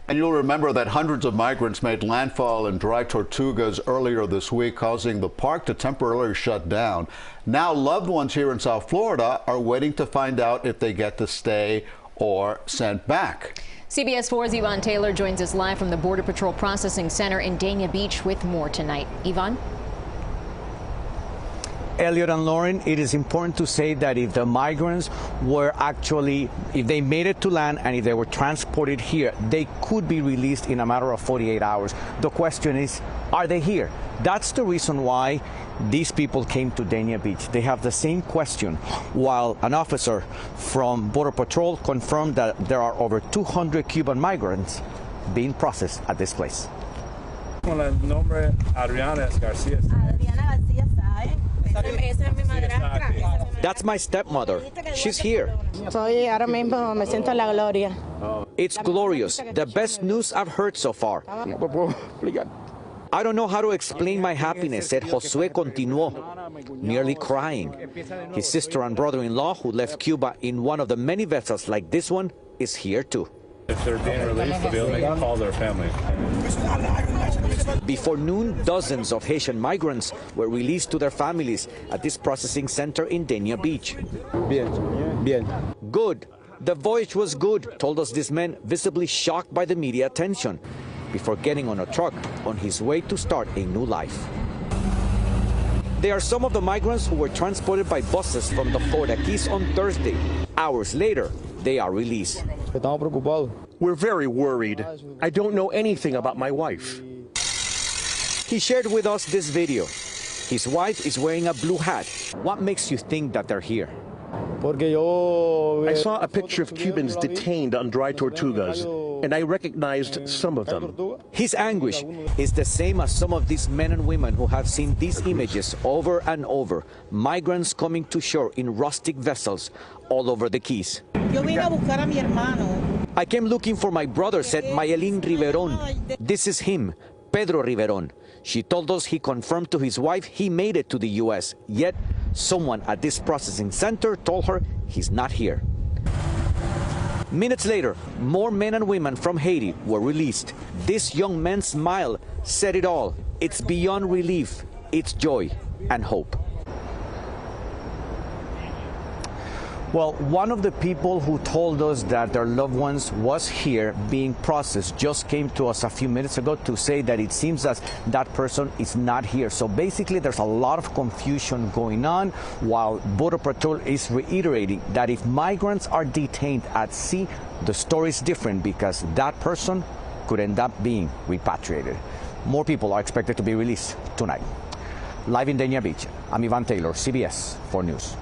And you'll remember that hundreds of migrants made landfall in dry Tortugas earlier this week, causing the park to temporarily shut down. Now loved ones here in South Florida are waiting to find out if they get to stay or sent back. CBS 4's Yvonne Taylor joins us live from the Border Patrol Processing Center in Dania Beach with more tonight. Yvonne? Elliot and Lauren, it is important to say that if the migrants were if they made it to land and if they were transported here, they could be released in a matter of 48 hours. The question is, are they here? That's the reason why these people came to Dania Beach. They have the same question, while an officer from Border Patrol confirmed that there are over 200 Cuban migrants being processed at this place. That's my stepmother. She's here. It's glorious. The best news I've heard so far. I don't know how to explain my happiness, said Josué continuó, nearly crying. His sister and brother-in-law, who left Cuba in one of the many vessels like this one, is here too. If they're being released, they'll be able to call their family. Before noon, dozens of Haitian migrants were released to their families at this processing center in Dania Beach. Bien. Good. The voyage was good, told us this man, visibly shocked by the media attention, before getting on a truck on his way to start a new life. They are some of the migrants who were transported by buses from the Florida Keys on Thursday. Hours later, they are released. We're very worried. I don't know anything about my wife. He shared with us this video. His wife is wearing a blue hat. What makes you think that they're here? I saw a picture of Cubans detained on dry Tortugas, and I recognized some of them. His anguish is the same as some of these men and women who have seen these images over and over. Migrants coming to shore in rustic vessels all over the Keys. I came looking for my brother, said Mayelin Riveron. This is him, Pedro Riveron. She told us he confirmed to his wife he made it to the U.S., yet someone at this processing center told her he's not here. Minutes later, more men and women from Haiti were released. This young man's smile said it all. It's beyond relief. It's joy and hope. Well, one of the people who told us that their loved ones was here being processed just came to us a few minutes ago to say that it seems that that person is not here. So basically, there's a lot of confusion going on, while Border Patrol is reiterating that if migrants are detained at sea, the story is different because that person could end up being repatriated. More people are expected to be released tonight. Live in Dania Beach, I'm Yvonne Taylor, CBS 4 News.